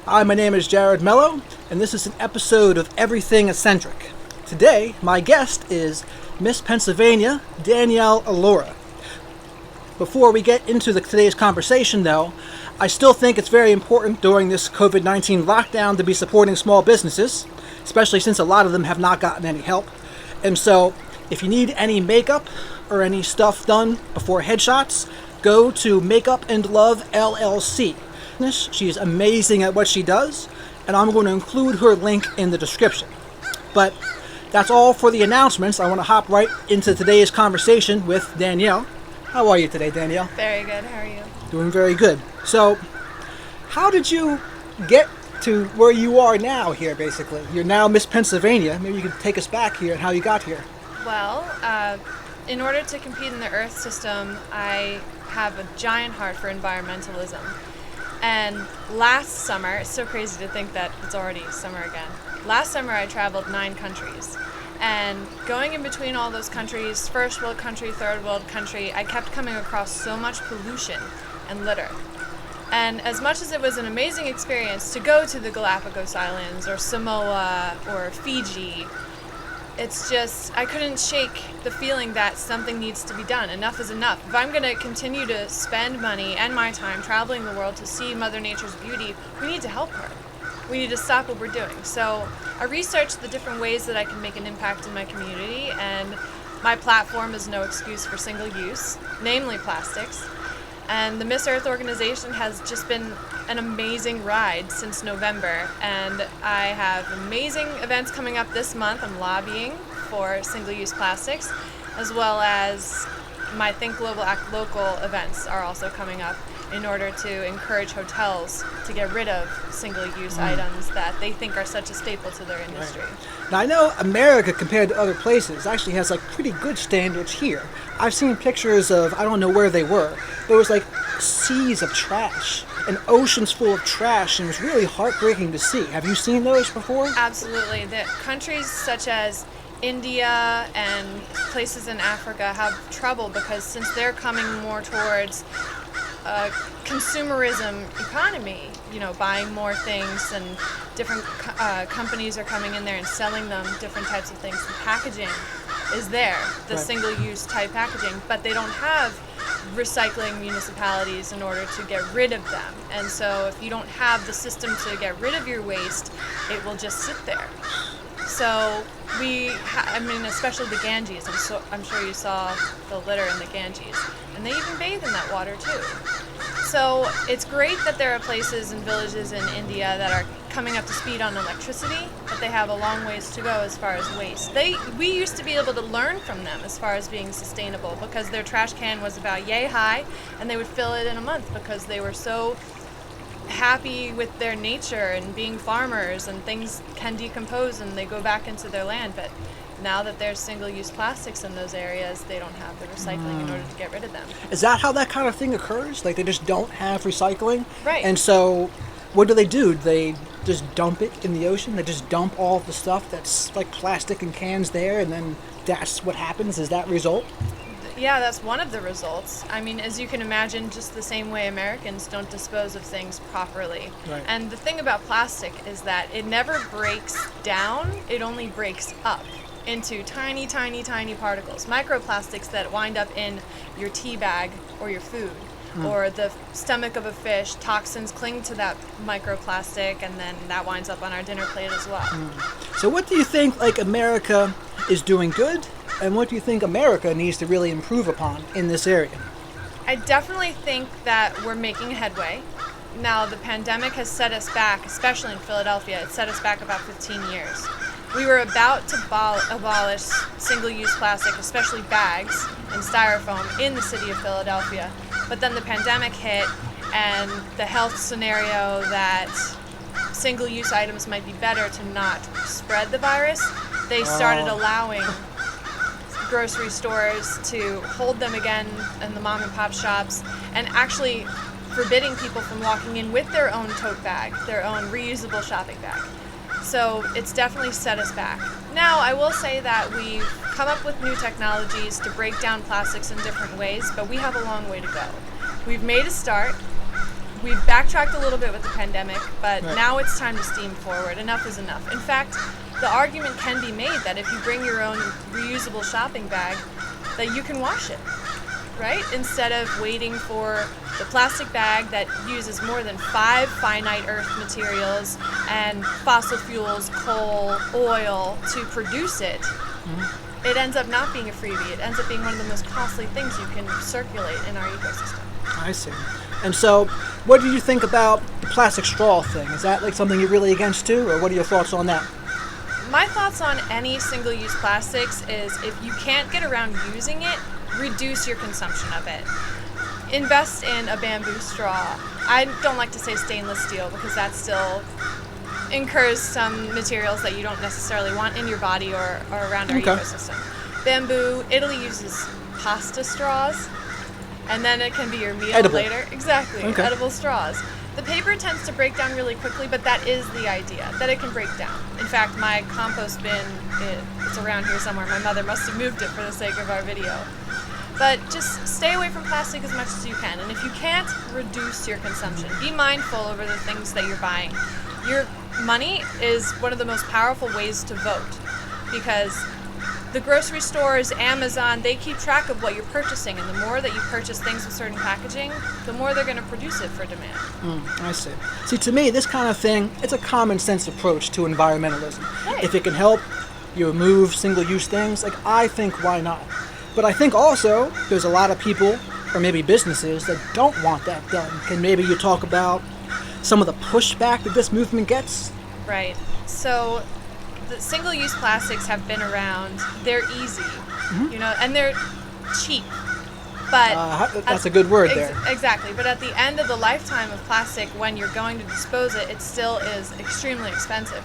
Hi, my name is Jared Mello, and this is an episode of Everything Eccentric. Today, my guest is Miss Pennsylvania, Danielle Alura. Before we get into today's conversation, though, I still think it's very important during this COVID-19 lockdown to be supporting small businesses, especially since a lot of them have not gotten any help. And so, if you need any makeup or any stuff done before headshots, go to Makeup and Love LLC. She is amazing at what she does, and I'm going to include her link in the description. But that's all for the announcements. I want to hop right into today's conversation with Danielle. How are you today, Danielle? Very good. How are you? Doing very good. So, how did you get to where you are now here, basically? You're now Miss Pennsylvania. Maybe you could take us back here and how you got here. Well, in order to compete in the Earth system, I have a giant heart for environmentalism. And last summer, it's so crazy to think that it's already summer again. Last summer I traveled 9 countries. And going in between all those countries, first world country, third world country, I kept coming across so much pollution and litter. And as much as it was an amazing experience to go to the Galapagos Islands or Samoa or Fiji, it's just, I couldn't shake the feeling that something needs to be done. Enough is enough. If I'm going to continue to spend money and my time traveling the world to see Mother Nature's beauty, we need to help her. We need to stop what we're doing. So I researched the different ways that I can make an impact in my community, and my platform is no excuse for single use, namely plastics. And the Miss Earth organization has just been an amazing ride since November, and I have amazing events coming up this month. I'm lobbying for single-use plastics, as well as my Think Global Act Local events are also coming up in order to encourage hotels to get rid of single-use items that they think are such a staple to their industry. Right. Now, I know America, compared to other places, actually has pretty good standards here. I've seen pictures of, I don't know where they were, but it was seas of trash and oceans full of trash, and it was really heartbreaking to see. Have you seen those before? Absolutely. The countries such as India and places in Africa have trouble because since they're coming more towards consumerism economy, buying more things, and different companies are coming in there and selling them different types of things. The packaging is there, the Right. single-use type packaging, but they don't have recycling municipalities in order to get rid of them. And so if you don't have the system to get rid of your waste, it will just sit there. So especially the Ganges, I'm sure you saw the litter in the Ganges, and they even bathe in that water too. So it's great that there are places and villages in India that are coming up to speed on electricity, but they have a long ways to go as far as waste. We used to be able to learn from them as far as being sustainable because their trash can was about yay high, and they would fill it in a month because they were so happy with their nature and being farmers, and things can decompose and they go back into their land. But now that there's single-use plastics in those areas, they don't have the recycling in order to get rid of them. Is that how that kind of thing occurs? They just don't have recycling? Right. And so what do? They just dump it in the ocean? They just dump all the stuff that's like plastic and cans there, and then that's what happens? Is that result? Yeah, that's one of the results. I mean, as you can imagine, just the same way Americans don't dispose of things properly. Right. And the thing about plastic is that it never breaks down, it only breaks up into tiny, tiny, tiny particles. Microplastics that wind up in your tea bag or your food. Or the stomach of a fish, toxins cling to that microplastic, and then that winds up on our dinner plate as well. So what do you think America is doing good, and what do you think America needs to really improve upon in this area? I definitely think that we're making headway. Now, the pandemic has set us back, especially in Philadelphia. It set us back about 15 years. We were about to abolish single-use plastic, especially bags and styrofoam, in the city of Philadelphia. But then the pandemic hit, and the health scenario that single-use items might be better to not spread the virus, they started allowing grocery stores to hold them again in the mom and pop shops, and actually forbidding people from walking in with their own tote bag, their own reusable shopping bag. So it's definitely set us back. Now, I will say that we've come up with new technologies to break down plastics in different ways, but we have a long way to go. We've made a start, we've backtracked a little bit with the pandemic, but Right. now it's time to steam forward. Enough is enough. In fact, the argument can be made that if you bring your own reusable shopping bag, that you can wash it, right? Instead of waiting for the plastic bag that uses more than 5 finite earth materials and fossil fuels, coal, oil to produce it. It ends up not being a freebie. It ends up being one of the most costly things you can circulate in our ecosystem. I see. And so, what do you think about the plastic straw thing? Is that like something you're really against too, or what are your thoughts on that? My thoughts on any single-use plastics is if you can't get around using it, reduce your consumption of it. Invest in a bamboo straw. I don't like to say stainless steel because that still incurs some materials that you don't necessarily want in your body or around our Okay. ecosystem. Bamboo, Italy uses pasta straws, and then it can be your meal Edible. later. Exactly, Okay. edible straws. The paper tends to break down really quickly, but that is the idea, that it can break down. In fact, my compost bin, it's around here somewhere. My mother must have moved it for the sake of our video. But just stay away from plastic as much as you can. And if you can't, reduce your consumption. Be mindful over the things that you're buying. Your money is one of the most powerful ways to vote, because the grocery stores, Amazon, they keep track of what you're purchasing, and the more that you purchase things with certain packaging, the more they're going to produce it for demand. I see. See, to me, this kind of thing, it's a common sense approach to environmentalism. Right. If it can help you remove single-use things, like, I think why not? But I think also there's a lot of people, or maybe businesses, that don't want that done. Can maybe you talk about some of the pushback that this movement gets? Right. So the single-use plastics have been around. They're easy, and they're cheap. But That's a good word there. Exactly. But at the end of the lifetime of plastic, when you're going to dispose it still is extremely expensive.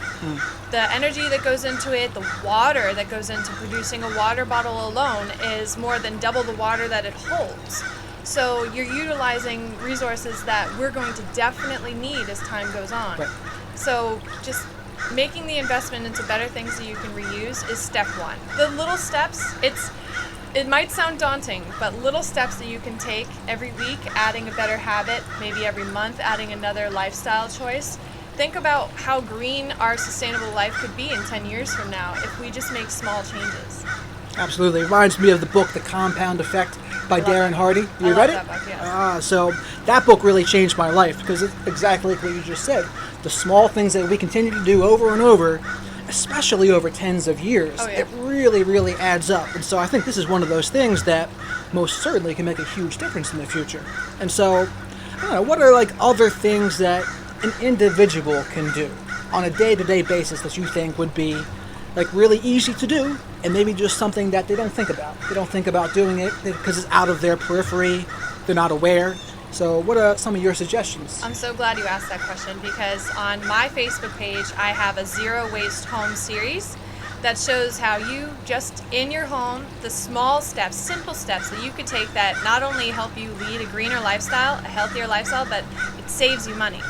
The energy that goes into it, the water that goes into producing a water bottle alone is more than double the water that it holds. So you're utilizing resources that we're going to definitely need as time goes on. Right. So just making the investment into better things that you can reuse is step one. The little steps, it might sound daunting, but little steps that you can take every week, adding a better habit, maybe every month, adding another lifestyle choice. Think about how green our sustainable life could be in 10 years from now if we just make small changes. Absolutely. It reminds me of the book, The Compound Effect by Darren Hardy. You read it? That book, yes. So that book really changed my life because it's exactly like what you just said. The small things that we continue to do over and over, especially over tens of years, Oh, yeah. it really, really adds up. And so I think this is one of those things that most certainly can make a huge difference in the future. And so, I don't know, what are like other things that an individual can do on a day-to-day basis that you think would be like really easy to do, and maybe just something that they don't think about? They don't think about doing it because it's out of their periphery, they're not aware. So what are some of your suggestions? I'm so glad you asked that question, because on my Facebook page I have a Zero Waste Home series that shows how you just in your home, the small steps, simple steps that you could take that not only help you lead a greener lifestyle, a healthier lifestyle, but it saves you money.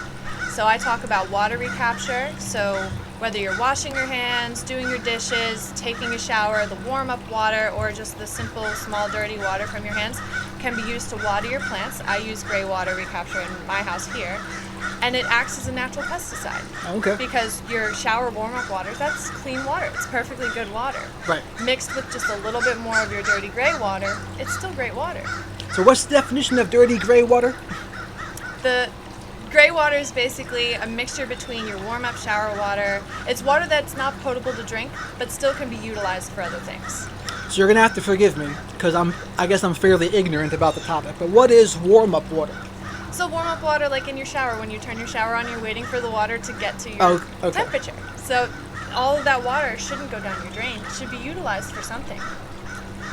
So I talk about water recapture. So whether you're washing your hands, doing your dishes, taking a shower, the warm-up water, or just the simple, small, dirty water from your hands can be used to water your plants. I use gray water recapture in my house here, and it acts as a natural pesticide. Okay. Because your shower warm-up water, that's clean water. It's perfectly good water. Right. Mixed with just a little bit more of your dirty gray water, it's still great water. So what's the definition of dirty gray water? The gray water is basically a mixture between your warm-up shower water. It's water that's not potable to drink, but still can be utilized for other things. So you're gonna have to forgive me because I guess I'm fairly ignorant about the topic. But what is warm-up water? So warm-up water, like in your shower, when you turn your shower on, you're waiting for the water to get to your Oh, okay. temperature. So all of that water shouldn't go down your drain. It should be utilized for something.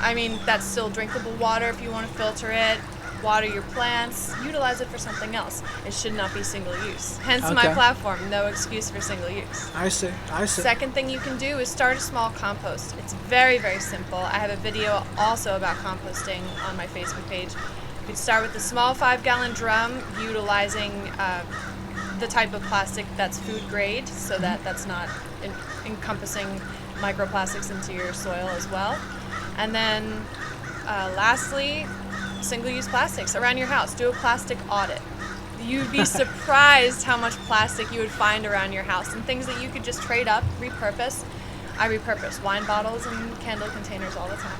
I mean, that's still drinkable water if you want to filter it, water your plants, utilize it for something else. It should not be single use. Hence my Okay. platform, no excuse for single use. I see. Second thing you can do is start a small compost. It's very, very simple. I have a video also about composting on my Facebook page. You could start with a small 5-gallon drum, utilizing the type of plastic that's food grade, so that that's not encompassing microplastics into your soil as well. And then lastly, single-use plastics around your house. Do a plastic audit. You'd be surprised how much plastic you would find around your house and things that you could just trade up, repurpose. I repurpose wine bottles and candle containers all the time.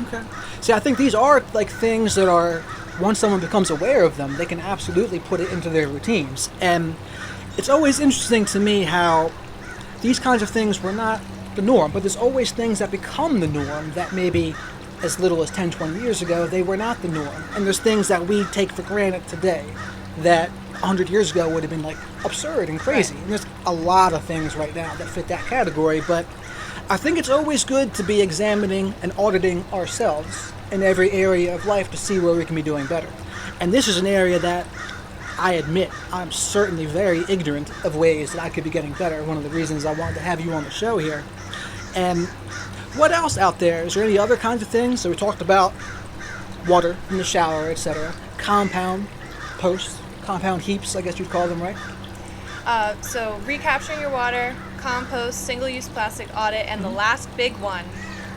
Okay. See, I think these are like things that are, once someone becomes aware of them, they can absolutely put it into their routines. And it's always interesting to me how these kinds of things were not the norm, but there's always things that become the norm that maybe as little as 10, 20 years ago, they were not the norm. And there's things that we take for granted today that 100 years ago would have been like absurd and crazy. Right. And there's a lot of things right now that fit that category, but I think it's always good to be examining and auditing ourselves in every area of life to see where we can be doing better. And this is an area that I admit I'm certainly very ignorant of ways that I could be getting better. One of the reasons I wanted to have you on the show here. And what else out there? Is there any other kinds of things? So we talked about water in the shower, etc. Compound heaps, I guess you'd call them, right? So recapturing your water, compost, single-use plastic audit, and the last big one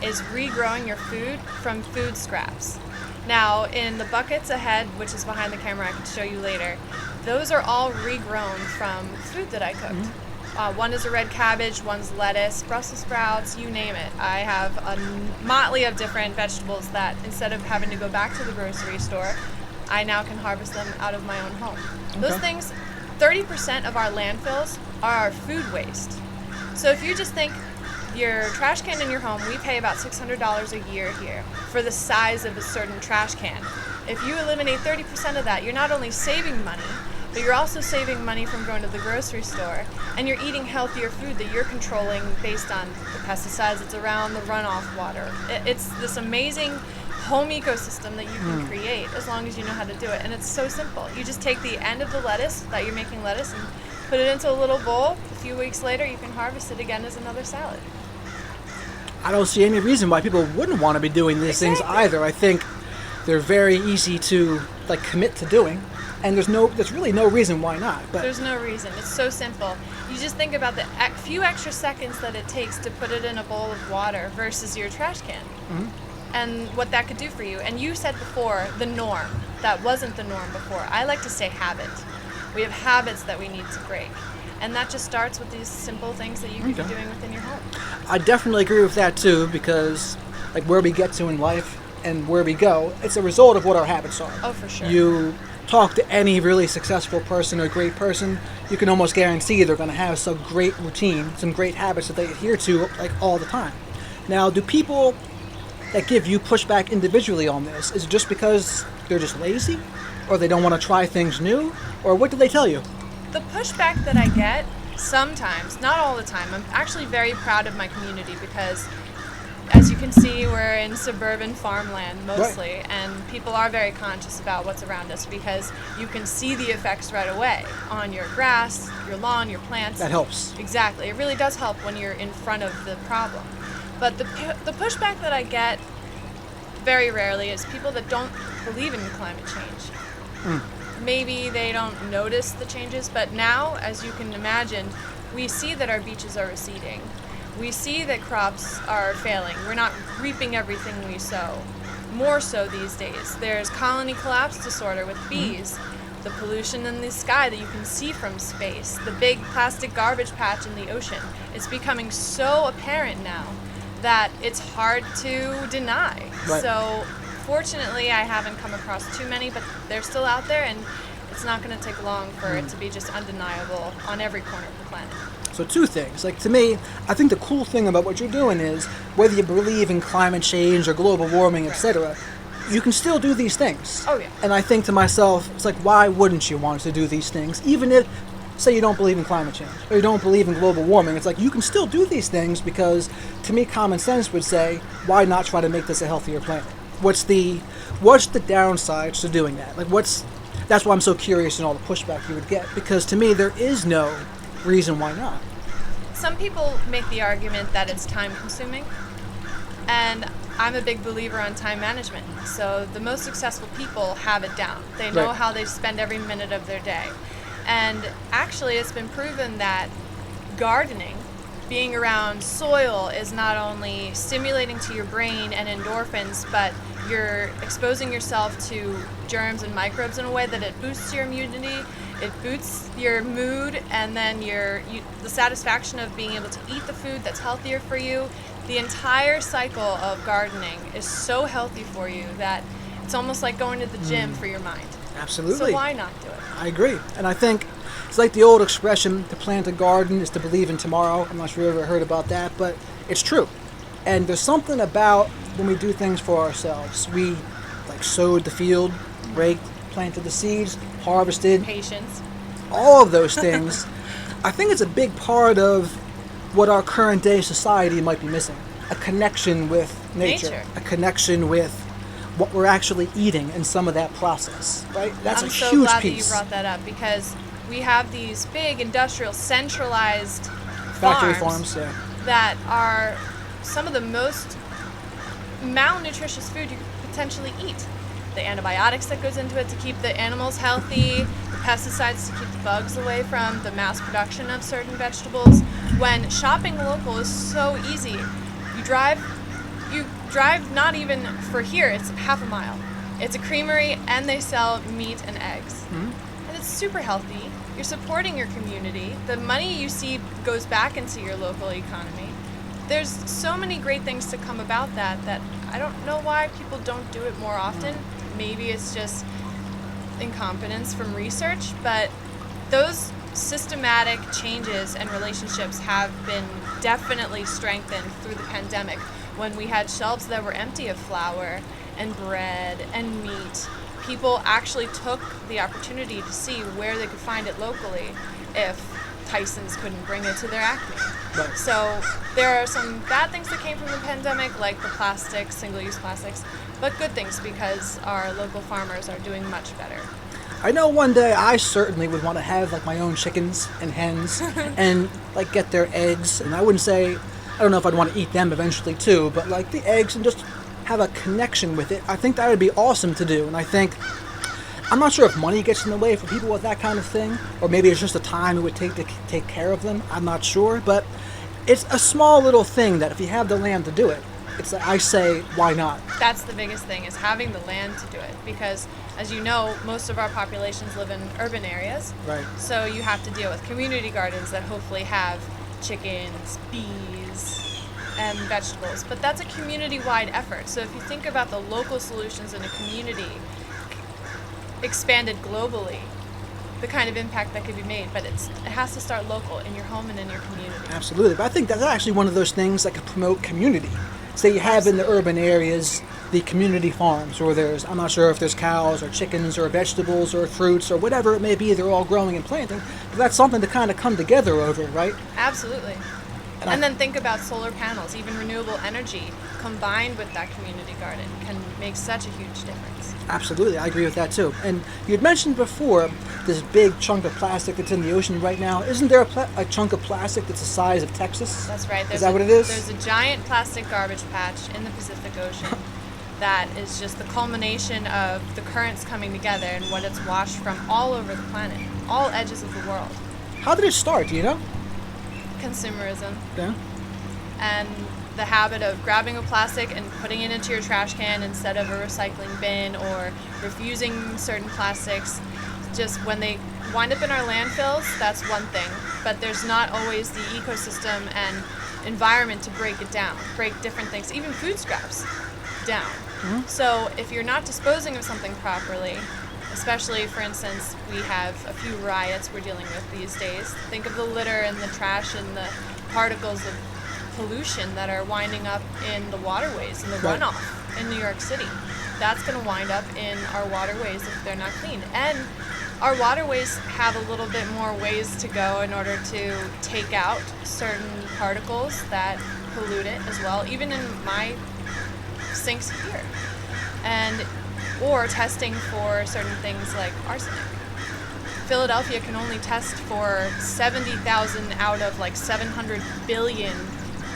is regrowing your food from food scraps. Now, in the buckets ahead, which is behind the camera, I can show you later, those are all regrown from food that I cooked. One is a red cabbage, one's lettuce, Brussels sprouts, you name it. I have a motley of different vegetables that instead of having to go back to the grocery store, I now can harvest them out of my own home. Okay. Those things, 30% of our landfills are food waste. So if you just think your trash can in your home, we pay about $600 a year here for the size of a certain trash can. If you eliminate 30% of that, you're not only saving money, but you're also saving money from going to the grocery store, and you're eating healthier food that you're controlling based on the pesticides that's around, the runoff water. It's this amazing home ecosystem that you can create as long as you know how to do it. And it's so simple. You just take the end of the lettuce that you're making lettuce and put it into a little bowl. A few weeks later, you can harvest it again as another salad. I don't see any reason why people wouldn't want to be doing these things either. I think they're very easy to like commit to doing, and there's really no reason why not. But there's no reason. It's so simple. You just think about the few extra seconds that it takes to put it in a bowl of water versus your trash can. And what that could do for you. And you said before, the norm. That wasn't the norm before. I like to say habit. We have habits that we need to break. And that just starts with these simple things that you can be doing within your home. I definitely agree with that too, because like where we get to in life and where we go, it's a result of what our habits are. Oh, for sure. You talk to any really successful person or great person, you can almost guarantee they're going to have some great routine, some great habits that they adhere to like all the time. Now, do people that give you pushback individually on this, is it just because they're just lazy, or they don't want to try things new, or what do they tell you? The pushback that I get sometimes, not all the time, I'm actually very proud of my community because as you can see, we're in suburban farmland mostly, right. And people are very conscious about what's around us because you can see the effects right away on your grass, your lawn, your plants. That helps. Exactly. It really does help when you're in front of the problem. But the pushback that I get very rarely is people that don't believe in climate change. Maybe they don't notice the changes, but now, as you can imagine, we see that our beaches are receding. We see that crops are failing. We're not reaping everything we sow. More so these days. There's colony collapse disorder with bees, the pollution in the sky that you can see from space, the big plastic garbage patch in the ocean. It's becoming so apparent now that it's hard to deny. Right. So fortunately, I haven't come across too many, but they're still out there, and it's not going to take long for it to be just undeniable on every corner of the planet. So two things. Like to me, I think the cool thing about what you're doing is whether you believe in climate change or global warming, etc., you can still do these things. Oh, yeah. And I think to myself, it's like, why wouldn't you want to do these things? Even if, say you don't believe in climate change or you don't believe in global warming, it's like you can still do these things because, to me, common sense would say, why not try to make this a healthier planet? What's the downsides to doing that? Like that's why I'm so curious in all the pushback you would get, because to me there is no reason why not. Some people make the argument that it's time consuming, and I'm a big believer on time management. So the most successful people have it down. They know how they spend every minute of their day. And actually it's been proven that gardening, being around soil, is not only stimulating to your brain and endorphins, but you're exposing yourself to germs and microbes in a way that it boosts your immunity. It boosts your mood, and then the satisfaction of being able to eat the food that's healthier for you. The entire cycle of gardening is so healthy for you that it's almost like going to the gym for your mind. Absolutely. So why not do it? I agree. And I think it's like the old expression, to plant a garden is to believe in tomorrow. I'm not sure you ever heard about that, but it's true. And there's something about when we do things for ourselves. We like sowed the field, raked, planted the seeds, harvested. Patience. All of those things. I think it's a big part of what our current day society might be missing. A connection with nature. A connection with what we're actually eating and some of that process, right? That's a huge piece. I'm so glad that you brought that up, because we have these big industrial centralized factory farms that are some of the most malnutritious food you could potentially eat. The antibiotics that goes into it to keep the animals healthy, the pesticides to keep the bugs away from the mass production of certain vegetables. When shopping local is so easy, you drive not even for here, it's half a mile. It's a creamery and they sell meat and eggs. Mm-hmm. And it's super healthy. You're supporting your community. The money you see goes back into your local economy. There's so many great things to come about that I don't know why people don't do it more often. Maybe it's just incompetence from research, but those systematic changes and relationships have been definitely strengthened through the pandemic, when we had shelves that were empty of flour and bread and meat. People actually took the opportunity to see where they could find it locally if Tyson's couldn't bring it to their Acme. Right. So there are some bad things that came from the pandemic, like the plastics, single-use plastics, but good things because our local farmers are doing much better. I know one day I certainly would want to have like my own chickens and hens and like get their eggs, and I wouldn't say, I don't know if I'd want to eat them eventually too, but like the eggs and just have a connection with it. I think that would be awesome to do, and I think, I'm not sure if money gets in the way for people with that kind of thing, or maybe it's just the time it would take to take care of them. I'm not sure, but it's a small little thing that if you have the land to do it, it's like, I say, why not? That's the biggest thing, is having the land to do it, because as you know, most of our populations live in urban areas. Right. So you have to deal with community gardens that hopefully have chickens, bees, and vegetables. But that's a community-wide effort. So if you think about the local solutions in a community expanded globally, the kind of impact that could be made, but it has to start local, in your home and in your community. Absolutely. But I think that's actually one of those things that could promote community. Say you have in the urban areas the community farms, or there's, I'm not sure if there's cows or chickens or vegetables or fruits or whatever it may be, they're all growing and planting, but that's something to kind of come together over, right? Absolutely. And then think about solar panels. Even renewable energy combined with that community garden can make such a huge difference. Absolutely, I agree with that too. And you had mentioned before this big chunk of plastic that's in the ocean right now. Isn't there a chunk of plastic that's the size of Texas? That's right. Is that what it is? There's a giant plastic garbage patch in the Pacific Ocean that is just the culmination of the currents coming together and what it's washed from all over the planet, all edges of the world. How did it start, do you know? Consumerism. Yeah. And the habit of grabbing a plastic and putting it into your trash can instead of a recycling bin, or refusing certain plastics. Just when they wind up in our landfills, that's one thing, but there's not always the ecosystem and environment to break it down, break different things, even food scraps down. Mm-hmm. So if you're not disposing of something properly, especially, for instance, we have a few riots we're dealing with these days. Think of the litter and the trash and the particles of pollution that are winding up in the waterways and the runoff in New York City. That's going to wind up in our waterways if they're not clean. And our waterways have a little bit more ways to go in order to take out certain particles that pollute it as well, even in my sinks here. Or testing for certain things like arsenic. Philadelphia can only test for 70,000 out of like 700 billion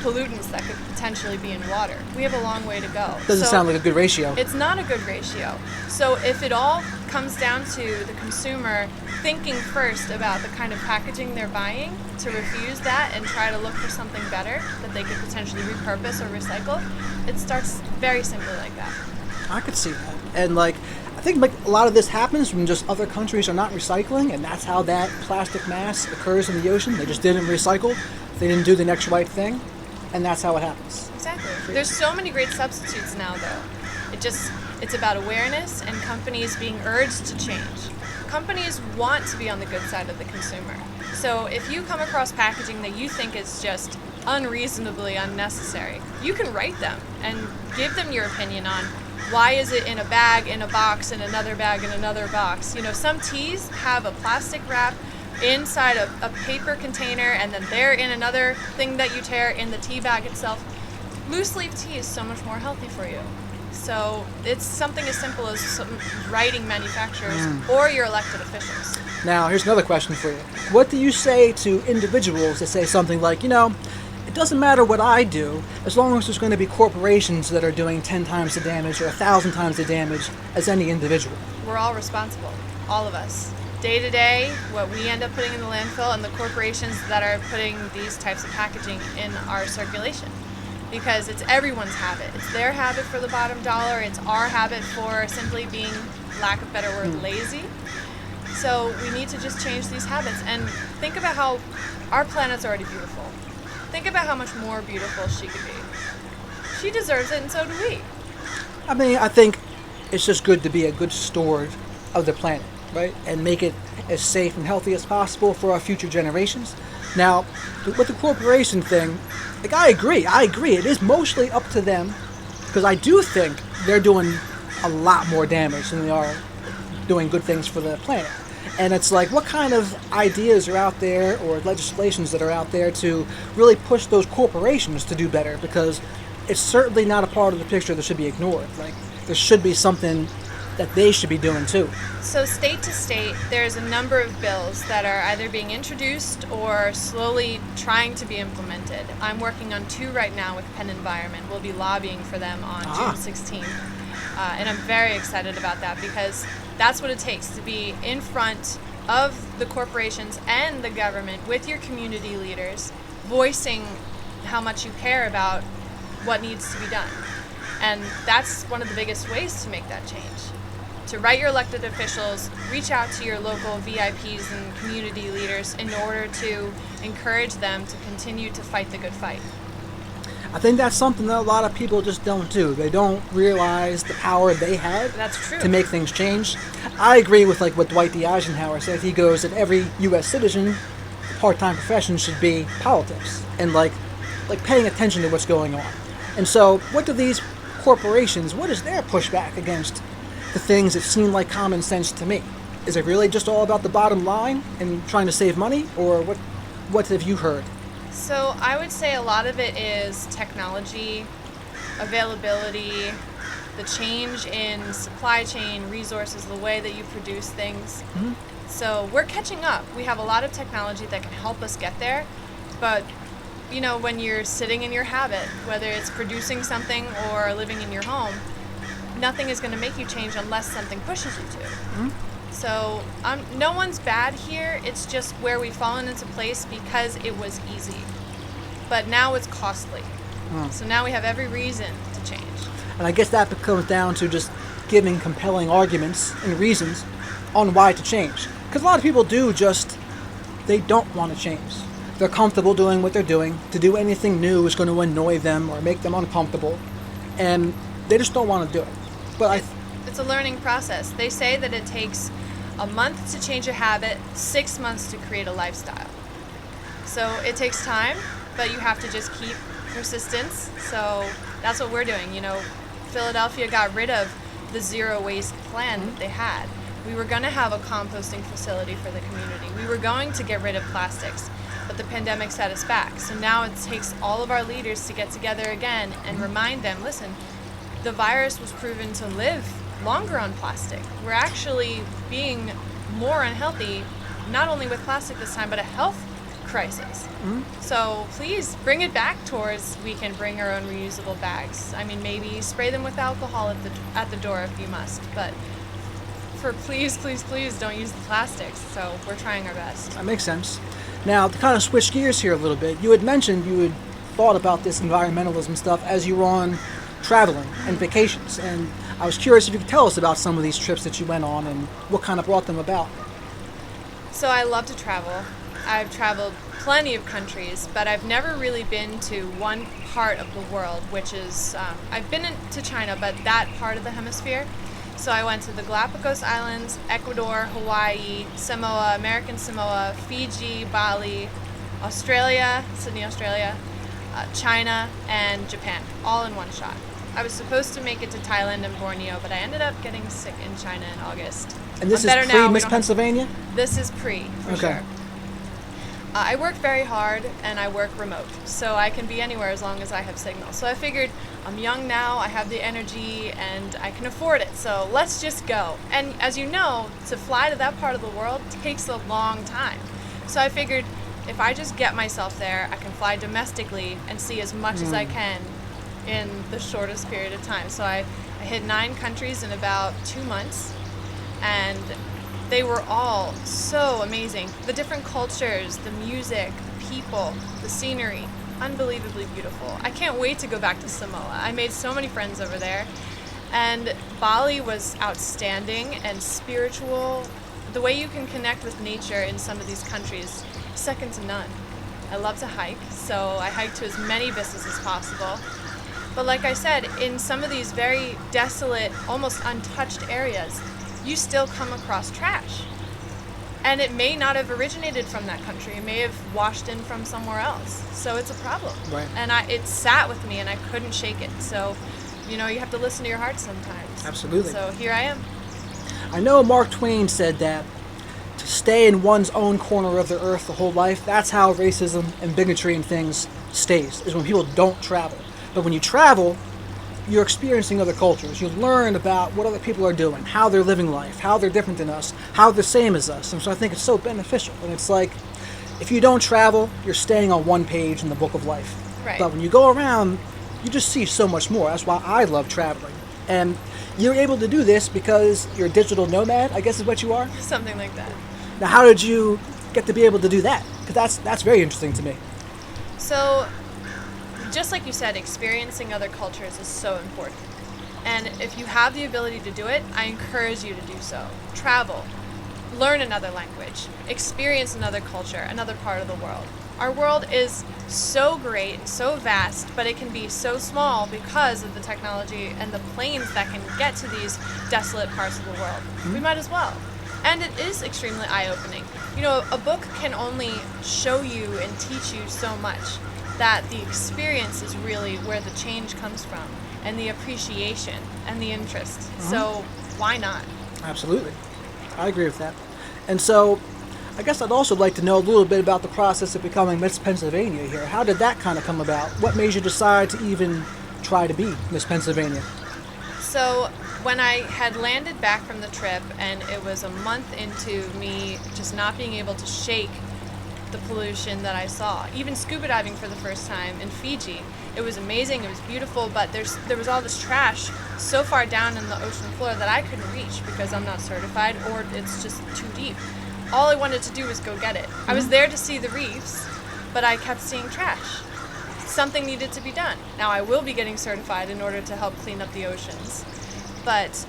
pollutants that could potentially be in water. We have a long way to go. Doesn't sound like a good ratio. It's not a good ratio. So if it all comes down to the consumer thinking first about the kind of packaging they're buying, to refuse that and try to look for something better that they could potentially repurpose or recycle, it starts very simply like that. I could see that. And like, I think like a lot of this happens when just other countries are not recycling, and that's how that plastic mass occurs in the ocean. They just didn't recycle. They didn't do the next right thing, and that's how it happens. Exactly. There's so many great substitutes now, though. It's about awareness and companies being urged to change. Companies want to be on the good side of the consumer. So if you come across packaging that you think is just unreasonably unnecessary, you can write them and give them your opinion on why is it in a bag, in a box, in another bag, in another box. You know, some teas have a plastic wrap inside a paper container, and then they're in another thing that you tear in the tea bag itself. Loose leaf tea is so much more healthy for you. So it's something as simple as writing manufacturers or your elected officials. Now, here's another question for you. What do you say to individuals that say something like, it doesn't matter what I do, as long as there's going to be corporations that are doing 10 times the damage or 1,000 times the damage as any individual? We're all responsible, all of us. Day to day, what we end up putting in the landfill and the corporations that are putting these types of packaging in our circulation. Because it's everyone's habit. It's their habit for the bottom dollar. It's our habit for simply being, lack of better word, lazy. So we need to just change these habits and think about how our planet's already beautiful. Think about how much more beautiful she could be. She deserves it, and so do we. I mean, I think it's just good to be a good steward of the planet, right? And make it as safe and healthy as possible for our future generations. Now, with the corporation thing, like I agree. It is mostly up to them, because I do think they're doing a lot more damage than they are doing good things for the planet. And it's like, what kind of ideas are out there or legislations that are out there to really push those corporations to do better? Because it's certainly not a part of the picture that should be ignored. Like, there should be something that they should be doing too. So state to state, there's a number of bills that are either being introduced or slowly trying to be implemented. I'm working on 2 right now with Penn Environment. We'll be lobbying for them on June 16th. And I'm very excited about that, because that's what it takes to be in front of the corporations and the government with your community leaders, voicing how much you care about what needs to be done. And that's one of the biggest ways to make that change. To write your elected officials, reach out to your local VIPs and community leaders in order to encourage them to continue to fight the good fight. I think that's something that a lot of people just don't do. They don't realize the power they have That's true. to make things change. I agree with like what Dwight D. Eisenhower said. He goes that every U.S. citizen, part-time profession should be politics and like paying attention to what's going on. And so what do these corporations, what is their pushback against the things that seem like common sense to me? Is it really just all about the bottom line and trying to save money, or what have you heard? So I would say a lot of it is technology, availability, the change in supply chain, resources, the way that you produce things. Mm-hmm. So we're catching up. We have a lot of technology that can help us get there, but when you're sitting in your habit, whether it's producing something or living in your home, nothing is going to make you change unless something pushes you to. Mm-hmm. So no one's bad here. It's just where we've fallen into place because it was easy. But now it's costly. So now we have every reason to change. And I guess that comes down to just giving compelling arguments and reasons on why to change. Because a lot of people they don't want to change. They're comfortable doing what they're doing. To do anything new is going to annoy them or make them uncomfortable. And they just don't want to do it. But it's a learning process. They say that it takes a month to change a habit, 6 months to create a lifestyle. So it takes time, but you have to just keep persistence. So that's what we're doing. Philadelphia got rid of the zero waste plan that they had. We were going to have a composting facility for the community. We were going to get rid of plastics, but the pandemic set us back. So now it takes all of our leaders to get together again and remind them, listen, the virus was proven to live longer on plastic. We're actually being more unhealthy, not only with plastic this time, but a health crisis. Mm-hmm. So please bring it back towards we can bring our own reusable bags. I mean, maybe spray them with alcohol at the door if you must, but please don't use the plastics. So we're trying our best. That makes sense. Now, to kind of switch gears here a little bit, you had mentioned you had thought about this environmentalism stuff as you were on traveling and vacations. And I was curious if you could tell us about some of these trips that you went on and what kind of brought them about. So I love to travel. I've traveled plenty of countries, but I've never really been to one part of the world, which is, I've been to China, but that part of the hemisphere. So I went to the Galapagos Islands, Ecuador, Hawaii, Samoa, American Samoa, Fiji, Bali, Australia, Sydney, Australia, China, and Japan, all in one shot. I was supposed to make it to Thailand and Borneo, but I ended up getting sick in China in August. And this is pre-Miss Pennsylvania? This is pre, for sure. I work very hard and I work remote, so I can be anywhere as long as I have signal. So I figured I'm young now, I have the energy, and I can afford it, so let's just go. And as you know, to fly to that part of the world takes a long time. So I figured if I just get myself there, I can fly domestically and see as much as I can in the shortest period of time. So I hit 9 countries in about 2 months, and they were all so amazing. The different cultures, the music, the people, the scenery, unbelievably beautiful. I can't wait to go back to Samoa. I made so many friends over there. And Bali was outstanding and spiritual. The way you can connect with nature in some of these countries, second to none. I love to hike, so I hiked to as many vistas as possible. But like I said, in some of these very desolate, almost untouched areas, you still come across trash. And it may not have originated from that country. It may have washed in from somewhere else. So it's a problem. Right. And it sat with me and I couldn't shake it. So, you have to listen to your heart sometimes. Absolutely. So here I am. I know Mark Twain said that to stay in one's own corner of the earth the whole life, that's how racism and bigotry and things stays, is when people don't travel. But when you travel, you're experiencing other cultures. You learn about what other people are doing, how they're living life, how they're different than us, how they're same as us. And so I think it's so beneficial. And it's like, if you don't travel, you're staying on one page in the book of life. Right. But when you go around, you just see so much more. That's why I love traveling. And you're able to do this because you're a digital nomad, I guess is what you are? Something like that. Now, how did you get to be able to do that? Because that's very interesting to me. So, just like you said, experiencing other cultures is so important. And if you have the ability to do it, I encourage you to do so. Travel, learn another language, experience another culture, another part of the world. Our world is so great and so vast, but it can be so small because of the technology and the planes that can get to these desolate parts of the world. We might as well. And it is extremely eye-opening. A book can only show you and teach you so much, that the experience is really where the change comes from, and the appreciation and the interest. So why not? Absolutely. I agree with that. And so I guess I'd also like to know a little bit about the process of becoming Miss Pennsylvania here. How did that kind of come about? What made you decide to even try to be Miss Pennsylvania? So when I had landed back from the trip, and it was a month into me just not being able to shake the pollution that I saw, even scuba diving for the first time in Fiji, it was amazing, it was beautiful, but there was all this trash so far down in the ocean floor that I couldn't reach because I'm not certified, or it's just too deep. All I wanted to do was go get it. I was there to see the reefs, but I kept seeing trash. Something needed to be done. Now I will be getting certified in order to help clean up the oceans, but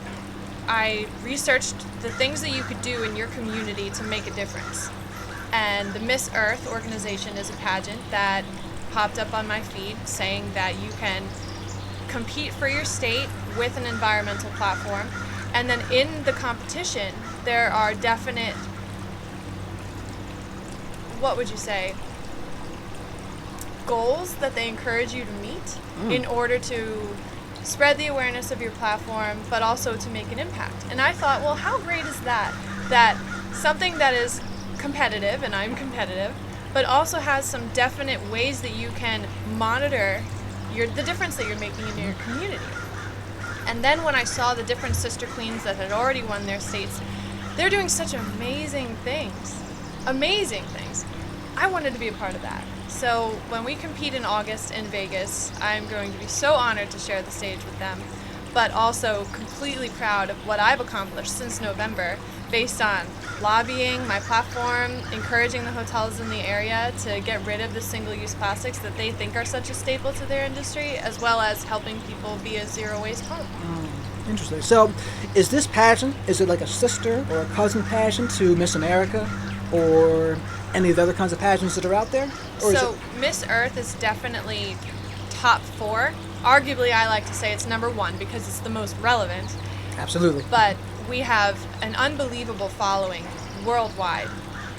I researched the things that you could do in your community to make a difference. And the Miss Earth organization is a pageant that popped up on my feed saying that you can compete for your state with an environmental platform. And then in the competition, there are definite, what would you say, goals that they encourage you to meet in order to spread the awareness of your platform, but also to make an impact. And I thought, well, how great is that? That something that is competitive, and I'm competitive, but also has some definite ways that you can monitor the difference that you're making in your community. And then when I saw the different sister queens that had already won their states, they're doing such amazing things. Amazing things. I wanted to be a part of that. So when we compete in August in Vegas, I'm going to be so honored to share the stage with them, but also completely proud of what I've accomplished since November based on lobbying, my platform, encouraging the hotels in the area to get rid of the single-use plastics that they think are such a staple to their industry, as well as helping people be a zero-waste home. Interesting. So, is this pageant, is it like a sister or a cousin pageant to Miss America or any of the other kinds of pageants that are out there? Or So, Miss Earth is definitely top 4. Arguably, I like to say it's number 1 because it's the most relevant. Absolutely. But we have an unbelievable following worldwide.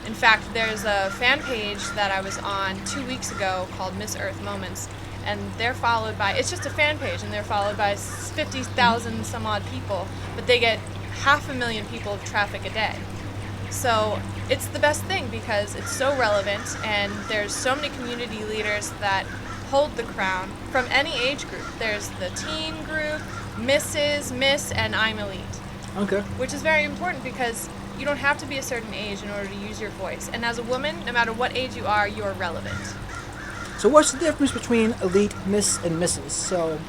In fact, there's a fan page that I was on 2 weeks ago called Miss Earth Moments, and they're followed by, it's just a fan page, and they're followed by 50,000 some odd people, but they get 500,000 people of traffic a day. So it's the best thing because it's so relevant, and there's so many community leaders that hold the crown from any age group. There's the teen group, Mrs., Miss, and I'm Elite. Okay. Which is very important because you don't have to be a certain age in order to use your voice. And as a woman, no matter what age you are, you're relevant. So what's the difference between elite, Miss, and Mrs.? So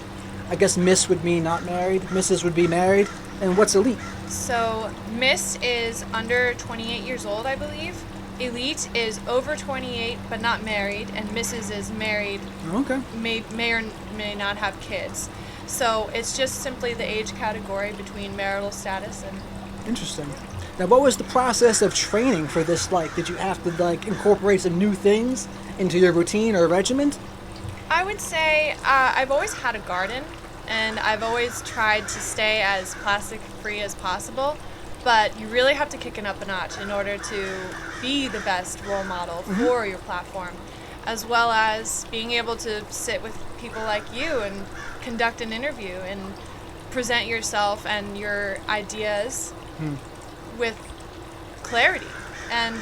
I guess Miss would mean not married, Mrs. would be married, and what's elite? So Miss is under 28 years old, I believe. Elite is over 28 but not married, and Mrs. is married, Okay. may or may not have kids. So it's just simply the age category between marital status and... Interesting. Now, what was the process of training for this like? Did you have to like incorporate some new things into your routine or regiment? I would say I've always had a garden, and I've always tried to stay as plastic free as possible, but you really have to kick it up a notch in order to be the best role model for your platform, as well as being able to sit with people like you and conduct an interview and present yourself and your ideas with clarity, and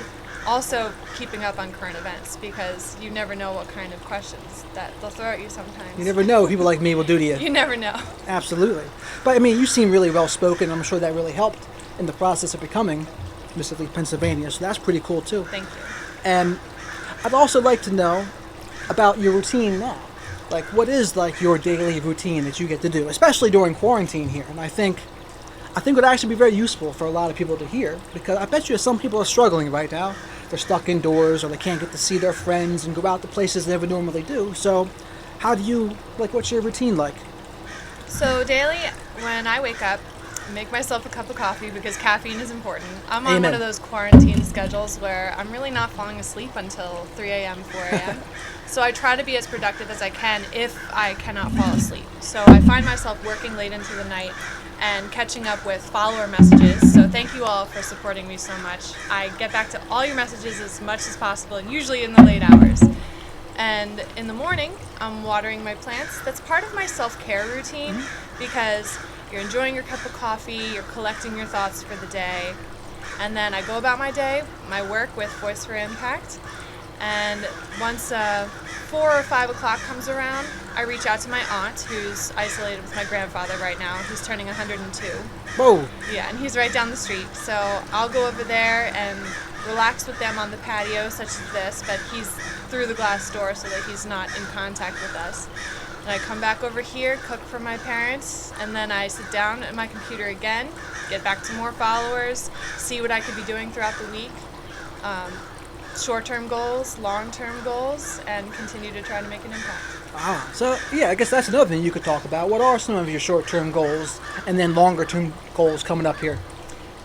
also keeping up on current events because you never know what kind of questions that they'll throw at you sometimes. You never know what people like me will do to you. You never know. Absolutely. But I mean, you seem really well spoken. I'm sure that really helped in the process of becoming Miss Elite Pennsylvania, so that's pretty cool too. Thank you. And I'd also like to know about your routine now. Like, what is like your daily routine that you get to do, especially during quarantine here? And I think it would actually be very useful for a lot of people to hear, because I bet you some people are struggling right now. They're stuck indoors, or they can't get to see their friends and go out to places they never normally do. So how do you, like, what's your routine like? So daily, when I wake up, I make myself a cup of coffee because caffeine is important. I'm on Amen. one of those quarantine schedules where I'm really not falling asleep until 3 a.m., 4 a.m. So I try to be as productive as I can if I cannot fall asleep. So I find myself working late into the night and catching up with follower messages. So thank you all for supporting me so much. I get back to all your messages as much as possible, and usually in the late hours. And in the morning, I'm watering my plants. That's part of my self-care routine because you're enjoying your cup of coffee, you're collecting your thoughts for the day. And then I go about my day, my work with Voice for Impact. And once 4 or 5 o'clock comes around, I reach out to my aunt, who's isolated with my grandfather right now, who's turning 102. Whoa. Yeah, and he's right down the street. So I'll go over there and relax with them on the patio, such as this, but he's through the glass door so that he's not in contact with us. And I come back over here, cook for my parents, and then I sit down at my computer again, get back to more followers, see what I could be doing throughout the week. Short-term goals, long-term goals, and continue to try to make an impact. So yeah, I guess that's another thing you could talk about. What are some of your short-term goals and then longer-term goals coming up here?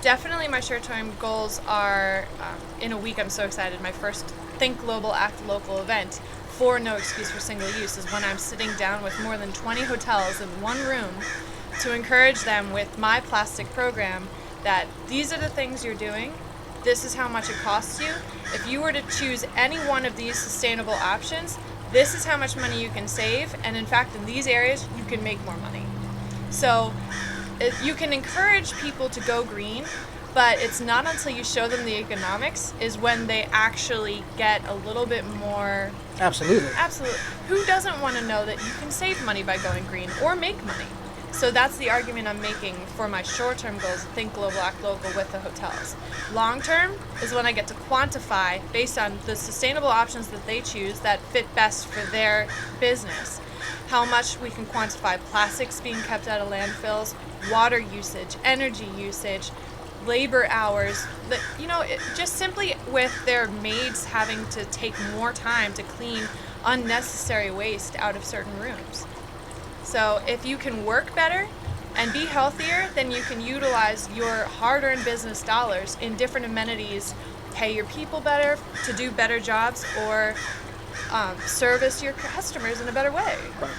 Definitely my short-term goals are, in a week I'm so excited, my first Think Global, Act Local event for No Excuse for Single Use is when I'm sitting down with more than 20 hotels in one room to encourage them with my plastic program that these are the things you're doing, this is how much it costs you. If you were to choose any one of these sustainable options, this is how much money you can save, and in fact in these areas you can make more money. So you can encourage people to go green, but it's not until you show them the economics is when they actually get a little bit more... Absolutely. Absolutely. Who doesn't want to know that you can save money by going green or make money? So that's the argument I'm making for my short-term goals, Think Global, Act Local with the hotels. Long-term is when I get to quantify, based on the sustainable options that they choose that fit best for their business, how much we can quantify plastics being kept out of landfills, water usage, energy usage, labor hours, that, just simply with their maids having to take more time to clean unnecessary waste out of certain rooms. So if you can work better and be healthier, then you can utilize your hard-earned business dollars in different amenities, pay your people better to do better jobs, or service your customers in a better way. Right.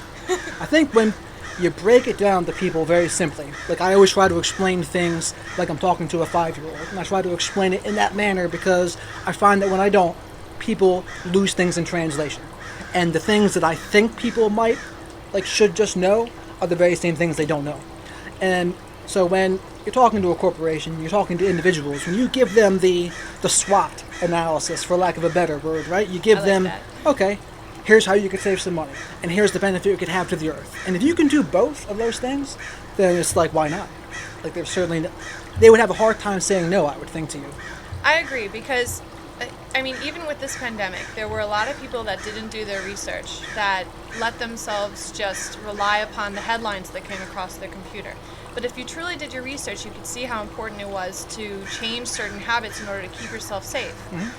I think when you break it down to people very simply, like I always try to explain things like I'm talking to a 5-year-old, and I try to explain it in that manner because I find that when I don't, people lose things in translation. And the things that I think people should just know are the very same things they don't know. And so when you're talking to a corporation, you're talking to individuals, when you give them the SWOT analysis, for lack of a better word, right? You give them, that. Okay, here's how you could save some money, and here's the benefit you could have to the earth. And if you can do both of those things, then it's like, why not? Like, they would have a hard time saying no, I would think, to you. I agree, because even with this pandemic, there were a lot of people that didn't do their research, that let themselves just rely upon the headlines that came across their computer. But if you truly did your research, you could see how important it was to change certain habits in order to keep yourself safe. Mm-hmm.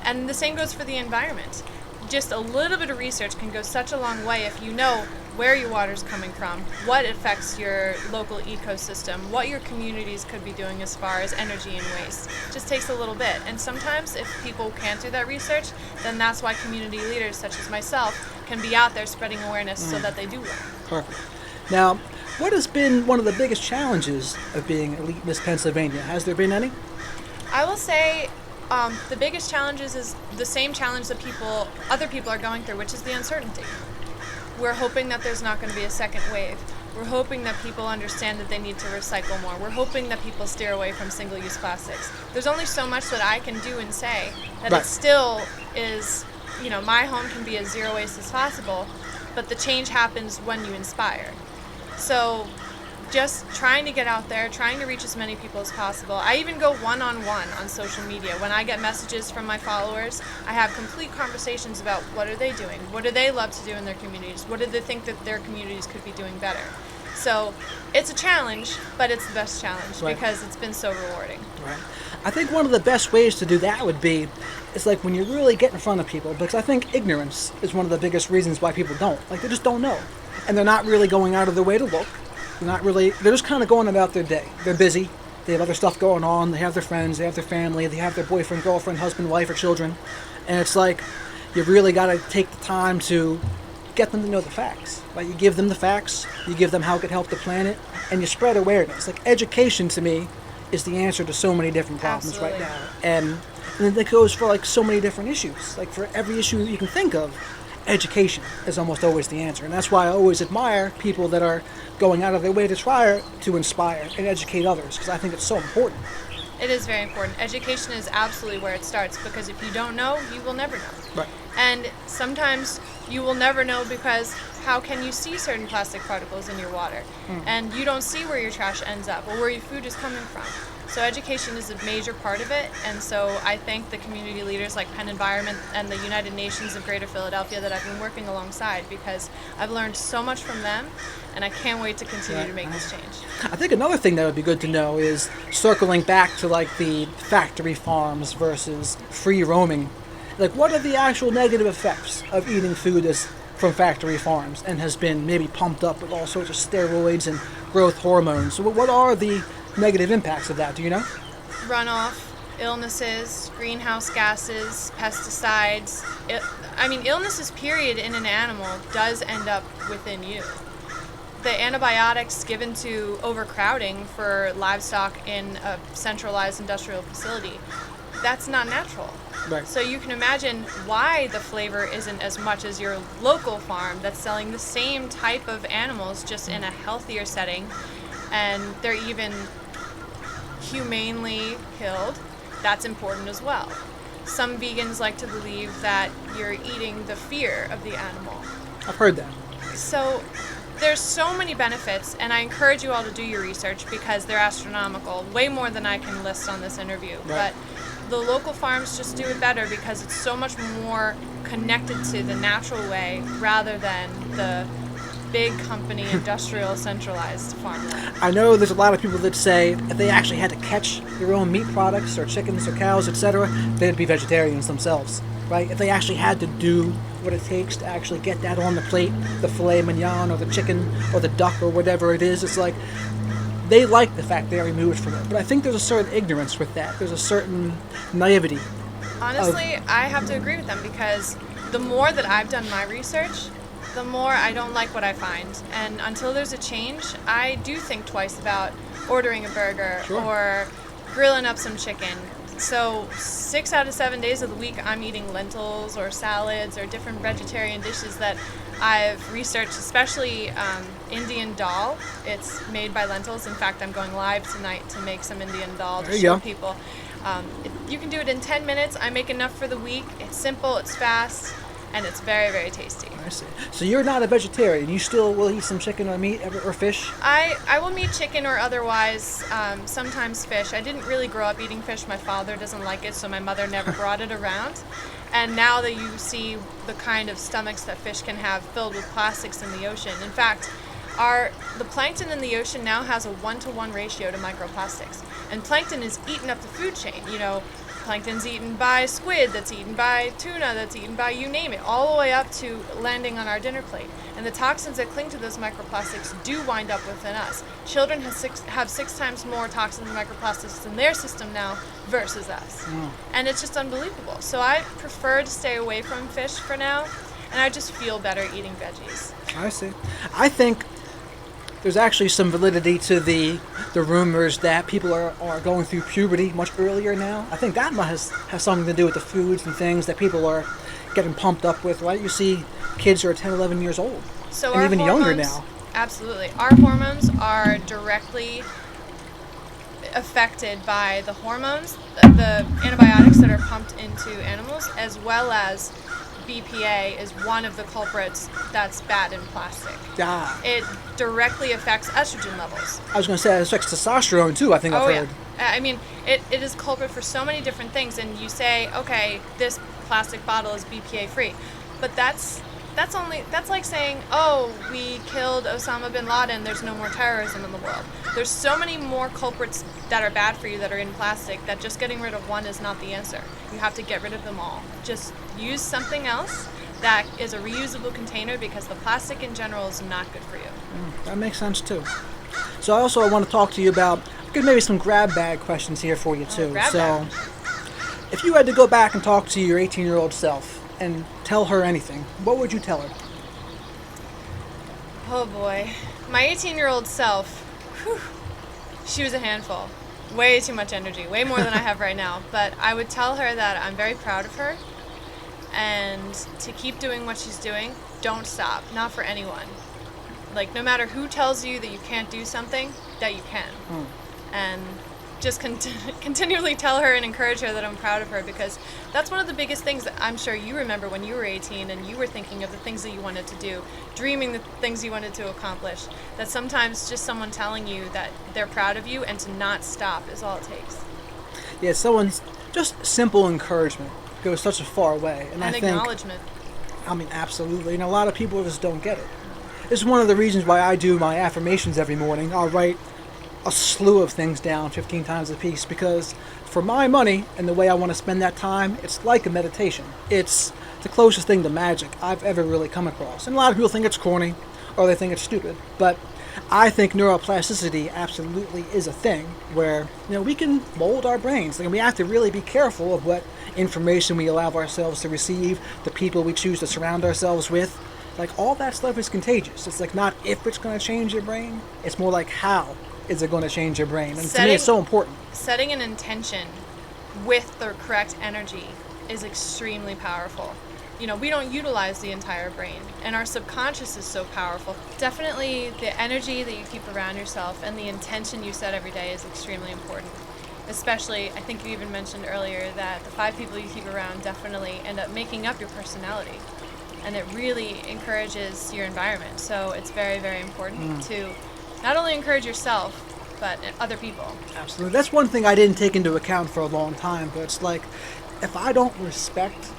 And the same goes for the environment. Just a little bit of research can go such a long way if you know where your water's coming from, what affects your local ecosystem, what your communities could be doing as far as energy and waste. It just takes a little bit. And sometimes if people can't do that research, then that's why community leaders such as myself can be out there spreading awareness so that they do learn. Perfect. Now, what has been one of the biggest challenges of being Elite Miss Pennsylvania? Has there been any? I will say the biggest challenges is the same challenge that other people are going through, which is the uncertainty. We're hoping that there's not going to be a second wave. We're hoping that people understand that they need to recycle more. We're hoping that people steer away from single-use plastics. There's only so much that I can do and say that Right. It still is, my home can be as zero waste as possible, but the change happens when you inspire. So just trying to get out there, trying to reach as many people as possible. I even go one-on-one on social media. When I get messages from my followers, I have complete conversations about what are they doing, what do they love to do in their communities, what do they think that their communities could be doing better. So it's a challenge, but it's the best challenge because it's been so rewarding. Right. I think one of the best ways to do that would be, it's like when you really get in front of people, because I think ignorance is one of the biggest reasons why people don't. Like, they just don't know. And they're not really going out of their way to look. They're just kind of going about their day. They're busy. They have other stuff going on. They have their friends. They have their family. They have their boyfriend, girlfriend, husband, wife, or children. And it's like, you really got to take the time to get them to know the facts. Like, you give them the facts. You give them how it could help the planet. And you spread awareness. Like, education, to me, is the answer to so many different problems right now. And it goes for, so many different issues. Like, for every issue you can think of, education is almost always the answer. And that's why I always admire people that are going out of their way to try to inspire and educate others, because I think it's so important. It is very important. Education is absolutely where it starts, because if you don't know, you will never know. Right. And sometimes you will never know because how can you see certain plastic particles in your water? And you don't see where your trash ends up or where your food is coming from. So education is a major part of it, and so I thank the community leaders like Penn Environment and the United Nations of Greater Philadelphia that I've been working alongside, because I've learned so much from them, and I can't wait to continue to make this change. I think another thing that would be good to know is circling back to the factory farms versus free roaming. What are the actual negative effects of eating food from factory farms and has been maybe pumped up with all sorts of steroids and growth hormones? So what are the negative impacts of that? Do you know? Runoff, illnesses, greenhouse gases, pesticides. Illnesses, period, in an animal does end up within you. The antibiotics given to overcrowding for livestock in a centralized industrial facility, that's not natural. Right. So you can imagine why the flavor isn't as much as your local farm that's selling the same type of animals just in a healthier setting, and they're even humanely killed. That's important as well. Some vegans like to believe that you're eating the fear of the animal. I've heard that. So there's so many benefits, and I encourage you all to do your research because they're astronomical, way more than I can list on this interview. Right. But the local farms just do it better because it's so much more connected to the natural way rather than the big company, industrial, centralized farmland. I know there's a lot of people that say if they actually had to catch their own meat products or chickens or cows, etc., they'd be vegetarians themselves, right? If they actually had to do what it takes to actually get that on the plate, the filet mignon or the chicken or the duck or whatever it is, it's like they like the fact they're removed from it. But I think there's a certain ignorance with that. There's a certain naivety. Honestly, I have to agree with them because the more that I've done my research, the more I don't like what I find. And until there's a change, I do think twice about ordering a burger or grilling up some chicken. So 6 out of 7 days of the week, I'm eating lentils or salads or different vegetarian dishes that I've researched, especially Indian dal. It's made by lentils. In fact, I'm going live tonight to make some Indian dal to show people. You can do it in 10 minutes. I make enough for the week. It's simple, it's fast, and it's very, very tasty. I see. So you're not a vegetarian. You still will eat some chicken or meat or fish? I will eat chicken or otherwise, sometimes fish. I didn't really grow up eating fish. My father doesn't like it, so my mother never brought it around. And now that you see the kind of stomachs that fish can have filled with plastics in the ocean. In fact, the plankton in the ocean now has a 1-to-1 ratio to microplastics. And plankton is eaten up the food chain. You know, plankton's eaten by squid, that's eaten by tuna, that's eaten by you name it, all the way up to landing on our dinner plate. And the toxins that cling to those microplastics do wind up within us. Children have 6 times more toxins and microplastics in their system now versus us. And it's just unbelievable. So I prefer to stay away from fish for now, and I just feel better eating veggies. I see. I think there's actually some validity to the rumors that people are going through puberty much earlier now. I think that has something to do with the foods and things that people are getting pumped up with, right? You see kids who are 10, 11 years old, so and even hormones, younger now. Absolutely. Our hormones are directly affected by the hormones, the antibiotics that are pumped into animals, as well as BPA is one of the culprits that's bad in plastic. It directly affects estrogen levels. I was going to say it affects testosterone too, I think I've heard. I mean, it is culprit for so many different things, and you say, okay, this plastic bottle is BPA free, but that's like saying, oh, we killed Osama bin Laden, there's no more terrorism in the world. There's so many more culprits that are bad for you that are in plastic that just getting rid of one is not the answer. You have to get rid of them all. Just use something else that is a reusable container, because the plastic in general is not good for you. That makes sense too. So I want to talk to you about maybe some grab bag questions here for you too. So if you had to go back and talk to your 18-year-old self and tell her anything, what would you tell her? Oh boy. My 18-year-old self, she was a handful. Way too much energy, way more than I have right now. But I would tell her that I'm very proud of her, and to keep doing what she's doing. Don't stop, not for anyone. Like, no matter who tells you that you can't do something, that you can. And just continually tell her and encourage her that I'm proud of her, because that's one of the biggest things that I'm sure you remember when you were 18 and you were thinking of the things that you wanted to do, dreaming the things you wanted to accomplish, that sometimes just someone telling you that they're proud of you and to not stop is all it takes. Yeah, someone's just simple encouragement goes such a far way. And I think acknowledgement. I mean, absolutely. And a lot of people just don't get it. It's one of the reasons why I do my affirmations every morning. I'll write a slew of things down 15 times a piece, because for my money and the way I want to spend that time, it's like a meditation. It's the closest thing to magic I've ever really come across. And a lot of people think it's corny or they think it's stupid, but I think neuroplasticity absolutely is a thing where, we can mold our brains. And we have to really be careful of what information we allow ourselves to receive, the people we choose to surround ourselves with. Like, all that stuff is contagious. It's like not if it's going to change your brain, it's more like how is it going to change your brain. And to me, it's so important. Setting an intention with the correct energy is extremely powerful. We don't utilize the entire brain, and our subconscious is so powerful. Definitely the energy that you keep around yourself and the intention you set every day is extremely important. Especially, I think you even mentioned earlier that the 5 people you keep around definitely end up making up your personality. And it really encourages your environment. So it's very, very important to not only encourage yourself, but other people. Absolutely. That's one thing I didn't take into account for a long time, but it's like, if I don't respect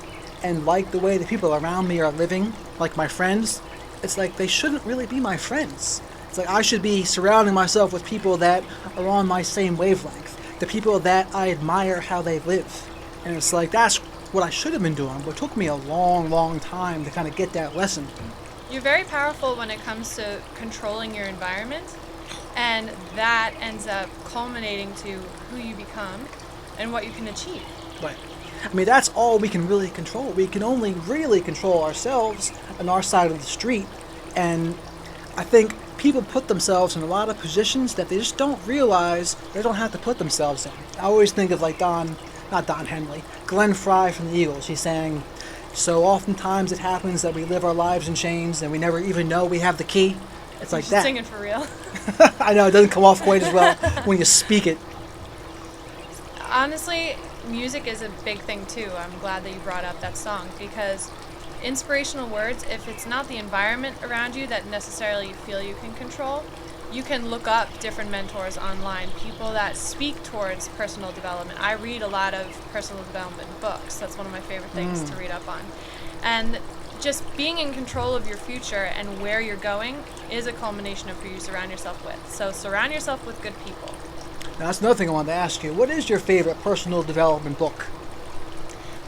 and like the way the people around me are living, like my friends, it's like they shouldn't really be my friends. It's like I should be surrounding myself with people that are on my same wavelength, the people that I admire how they live. And it's like that's what I should have been doing, but it took me a long, long time to kind of get that lesson. You're very powerful when it comes to controlling your environment, and that ends up culminating to who you become and what you can achieve. Right. I mean, that's all we can really control. We can only really control ourselves and our side of the street. And I think people put themselves in a lot of positions that they just don't realize they don't have to put themselves in. I always think of like Glenn Fry from the Eagles. He's saying, so oftentimes it happens that we live our lives in chains and we never even know we have the key. It's like that. Sing it for real. I know, it doesn't come off quite as well when you speak it. Honestly, music is a big thing too. I'm glad that you brought up that song, because inspirational words, if it's not the environment around you that necessarily you feel you can control, you can look up different mentors online, people that speak towards personal development. I read a lot of personal development books. That's one of my favorite things to read up on. And just being in control of your future and where you're going is a culmination of who you surround yourself with. So surround yourself with good people. Now, that's another thing I wanted to ask you. What is your favorite personal development book?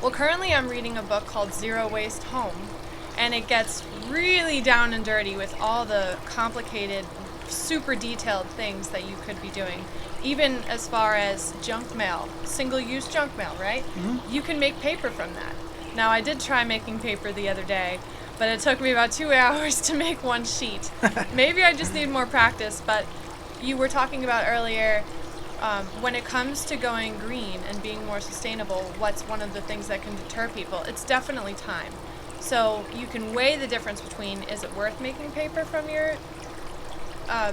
Well, currently I'm reading a book called Zero Waste Home, and it gets really down and dirty with all the complicated, super detailed things that you could be doing. Even as far as junk mail, single-use junk mail, right? Mm-hmm. You can make paper from that. Now, I did try making paper the other day, but it took me about 2 hours to make one sheet. Maybe I just need more practice, but you were talking about earlier, when it comes to going green and being more sustainable, what's one of the things that can deter people? It's definitely time. So you can weigh the difference between, is it worth making paper from your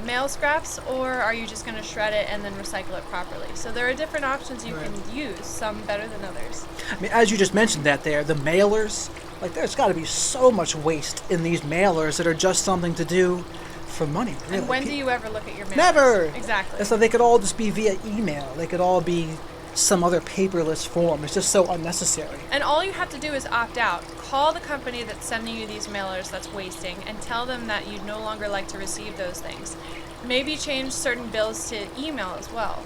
mail scraps, or are you just going to shred it and then recycle it properly? So there are different options you can use, some better than others. I mean, as you just mentioned that there, the mailers, like there's got to be so much waste in these mailers that are just something to do for money, really. And when do you ever look at your mailers? Never! Exactly. And so they could all just be via email. They could all be some other paperless form. It's just so unnecessary. And all you have to do is opt out. Call the company that's sending you these mailers that's wasting and tell them that you'd no longer like to receive those things. Maybe change certain bills to email as well.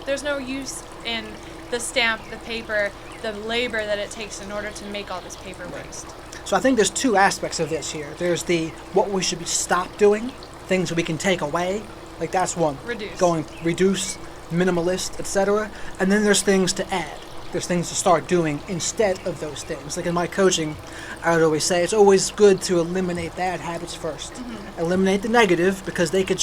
There's no use in the stamp, the paper, the labor that it takes in order to make all this paper waste. So I think there's two aspects of this here. There's the what we should stop doing, things that we can take away. Like that's one. Reduce, minimalist, etc. And then there's things to add. There's things to start doing instead of those things. Like in my coaching, I would always say it's always good to eliminate bad habits first. Mm-hmm. Eliminate the negative, because they could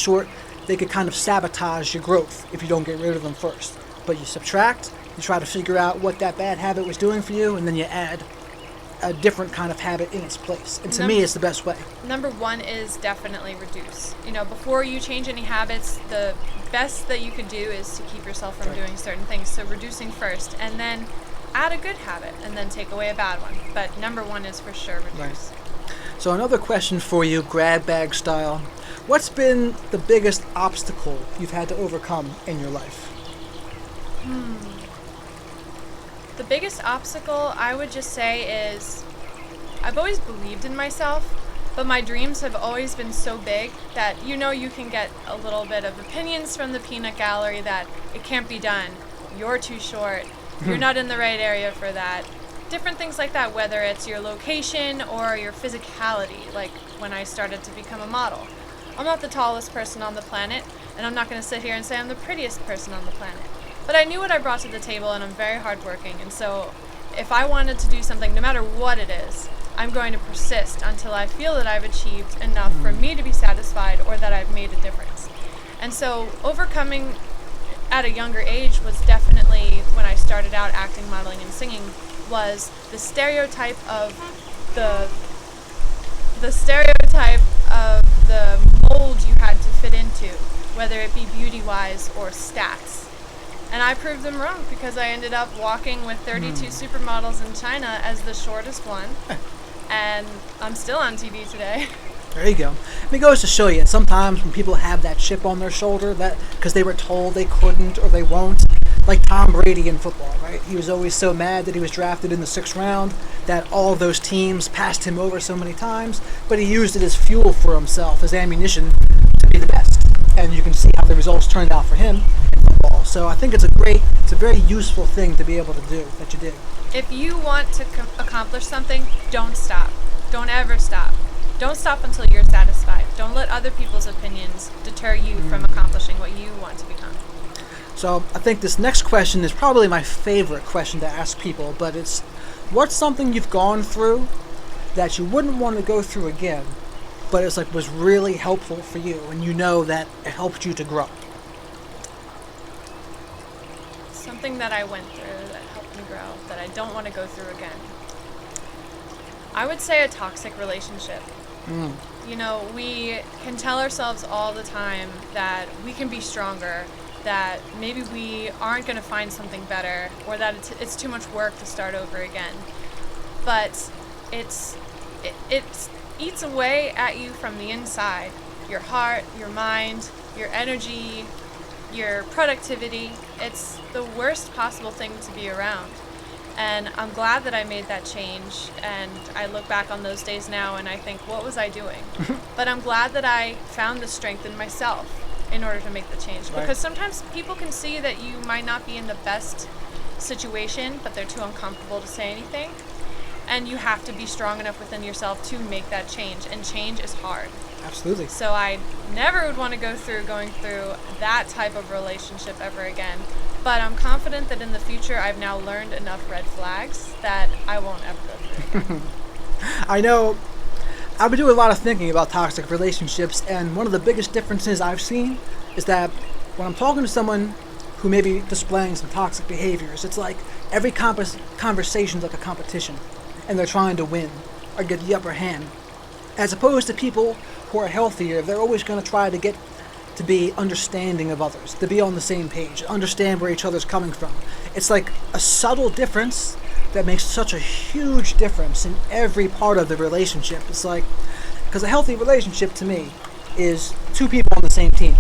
kind of sabotage your growth if you don't get rid of them first. But you subtract, you try to figure out what that bad habit was doing for you, and then you add a different kind of habit in its place. And to me, it's the best way. Number one is definitely reduce. Before you change any habits, the best that you could do is to keep yourself from doing certain things. So reducing first, and then add a good habit, and then take away a bad one. But number one is for sure reduce. Right. So another question for you, grab bag style. What's been the biggest obstacle you've had to overcome in your life? The biggest obstacle, I would just say, is I've always believed in myself, but my dreams have always been so big that you can get a little bit of opinions from the peanut gallery that it can't be done, you're too short, you're not in the right area for that. Different things like that, whether it's your location or your physicality, like when I started to become a model. I'm not the tallest person on the planet, and I'm not going to sit here and say I'm the prettiest person on the planet. But I knew what I brought to the table, and I'm very hardworking, and so if I wanted to do something, no matter what it is, I'm going to persist until I feel that I've achieved enough for me to be satisfied, or that I've made a difference. And so overcoming at a younger age was definitely, when I started out acting, modeling, and singing, was the stereotype of the mold you had to fit into, whether it be beauty-wise or stats. And I proved them wrong, because I ended up walking with 32 supermodels in China as the shortest one, and I'm still on TV today. There you go. I mean, it goes to show you, sometimes when people have that chip on their shoulder, that because they were told they couldn't or they won't, like Tom Brady in football, right? He was always so mad that he was drafted in the 6th round, that all of those teams passed him over so many times, but he used it as fuel for himself, as ammunition to be the best. And you can see how the results turned out for him in football. So I think it's a very useful thing to be able to do, that you did. If you want to accomplish something, don't stop. Don't ever stop. Don't stop until you're satisfied. Don't let other people's opinions deter you from accomplishing what you want to become. So I think this next question is probably my favorite question to ask people, but it's, what's something you've gone through that you wouldn't want to go through again, but it's like was really helpful for you, and you know that it helped you to grow? Something that I went through that helped me grow, that I don't want to go through again. I would say a toxic relationship. You know, we can tell ourselves all the time that we can be stronger, that maybe we aren't going to find something better, or that it's too much work to start over again. But it eats away at you from the inside. Your heart, your mind, your energy, your productivity. It's the worst possible thing to be around. And I'm glad that I made that change, and I look back on those days now and I think, what was I doing? But I'm glad that I found the strength in myself in order to make the change. Right. Because sometimes people can see that you might not be in the best situation, but they're too uncomfortable to say anything. And you have to be strong enough within yourself to make that change, and change is hard. Absolutely. So I never would want to going through that type of relationship ever again. But I'm confident that in the future I've now learned enough red flags that I won't ever go through it again. I know I've been doing a lot of thinking about toxic relationships, and one of the biggest differences I've seen is that when I'm talking to someone who may be displaying some toxic behaviors, it's like every conversation's like a competition, and they're trying to win or get the upper hand. As opposed to people who are healthier, they're always going to try to get to be understanding of others, to be on the same page, understand where each other's coming from. It's like a subtle difference that makes such a huge difference in every part of the relationship. It's like, because a healthy relationship to me is two people on the same team,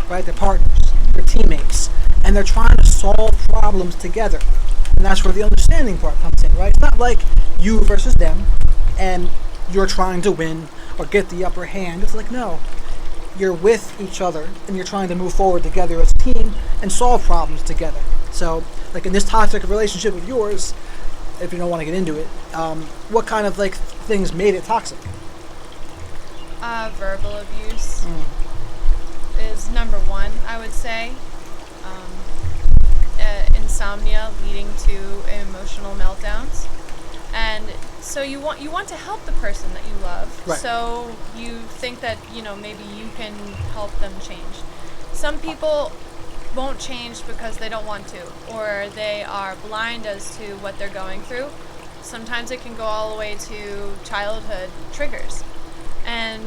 right? They're partners, they're teammates, and they're trying to solve problems together. And that's where the understanding part comes in, right? It's not like you versus them and you're trying to win or get the upper hand. It's like, no, you're with each other and you're trying to move forward together as a team and solve problems together. So, like in this toxic relationship of yours, if you don't want to get into it, what kind of like things made it toxic? Verbal abuse is number one, I would say. Insomnia leading to emotional meltdowns. And so you want to help the person that you love. Right. So you think that, maybe you can help them change. Some people won't change because they don't want to, or they are blind as to what they're going through. Sometimes it can go all the way to childhood triggers. And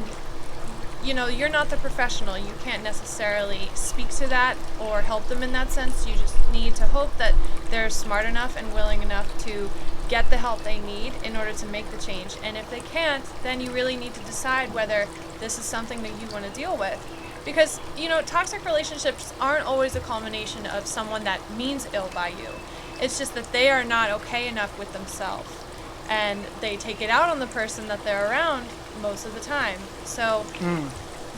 you're not the professional. You can't necessarily speak to that or help them in that sense. You just need to hope that they're smart enough and willing enough to get the help they need in order to make the change. And if they can't, then you really need to decide whether this is something that you want to deal with. Because, toxic relationships aren't always a culmination of someone that means ill by you. It's just that they are not okay enough with themselves. And they take it out on the person that they're around most of the time. So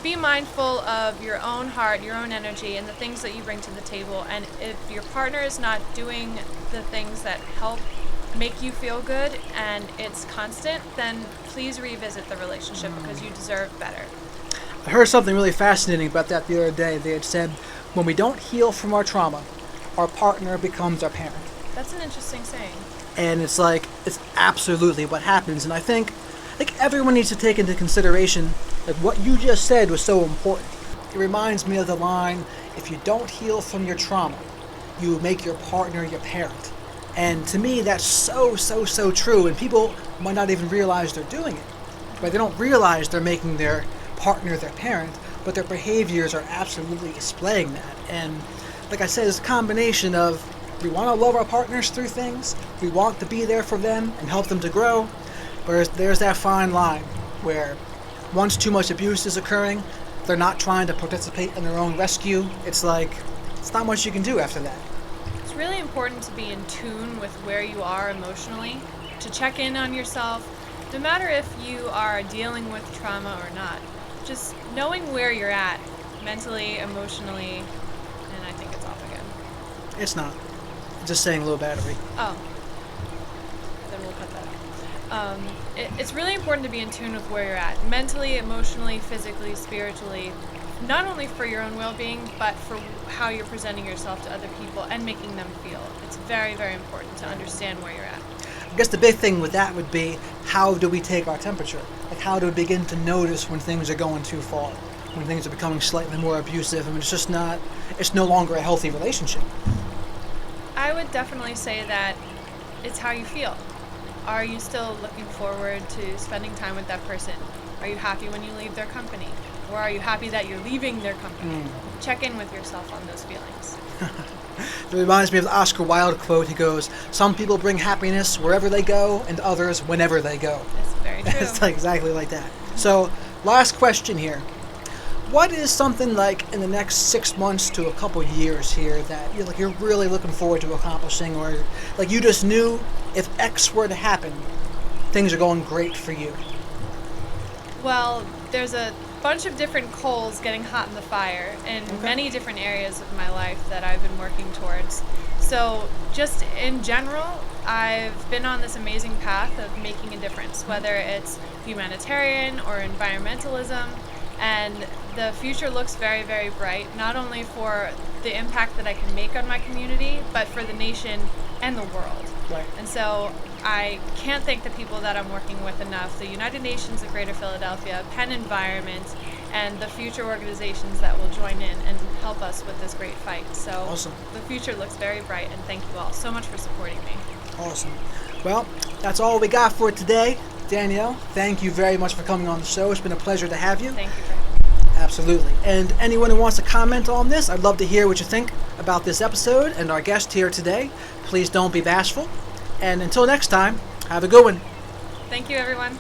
be mindful of your own heart, your own energy, and the things that you bring to the table. And if your partner is not doing the things that help make you feel good and it's constant, then please revisit the relationship because you deserve better. I heard something really fascinating about that the other day. They had said, when we don't heal from our trauma, our partner becomes our parent. That's an interesting saying. And it's like, it's absolutely what happens. And I think everyone needs to take into consideration that what you just said was so important. It reminds me of the line, if you don't heal from your trauma, you make your partner your parent. And to me, that's so, so, so true. And people might not even realize they're doing it. Right? They don't realize they're making their partner their parent, but their behaviors are absolutely displaying that. And like I said, it's a combination of we want to love our partners through things, we want to be there for them and help them to grow, but there's that fine line where once too much abuse is occurring, they're not trying to participate in their own rescue. It's like, it's not much you can do after that. really important to be in tune with where you are emotionally, to check in on yourself, no matter if you are dealing with trauma or not. Just knowing where you're at, mentally, emotionally, and I think it's off again. It's not. Just saying low battery. Oh. Then we'll cut that out. It's really important to be in tune with where you're at, mentally, emotionally, physically, spiritually, not only for your own well-being, but for how you're presenting yourself to other people and making them feel. It's very, very important to understand where you're at. I guess the big thing with that would be, how do we take our temperature? Like, how do we begin to notice when things are going too far, when things are becoming slightly more abusive, and it's no longer a healthy relationship? I would definitely say that it's how you feel. Are you still looking forward to spending time with that person? Are you happy when you leave their company? Or are you happy that you're leaving their company? Check in with yourself on those feelings. It reminds me of the Oscar Wilde quote. He goes, "Some people bring happiness wherever they go, and others whenever they go." That's very true. It's like exactly like that. So, last question here. What is something like in the next 6 months to a couple years here that you're really looking forward to accomplishing, or like you just knew if X were to happen, things are going great for you? Well, there's a bunch of different coals getting hot in the fire in many different areas of my life that I've been working towards. So just in general, I've been on this amazing path of making a difference, whether it's humanitarian or environmentalism, and the future looks very, very bright, not only for the impact that I can make on my community, but for the nation and the world. Right. And so I can't thank the people that I'm working with enough, the United Nations of Greater Philadelphia, Penn Environment, and the future organizations that will join in and help us with this great fight. So Awesome. The future looks very bright, and thank you all so much for supporting me. Awesome. Well, that's all we got for today. Danielle, thank you very much for coming on the show. It's been a pleasure to have you. Thank you for having me. Absolutely. And anyone who wants to comment on this, I'd love to hear what you think about this episode and our guest here today. Please don't be bashful. And until next time, have a good one. Thank you, everyone.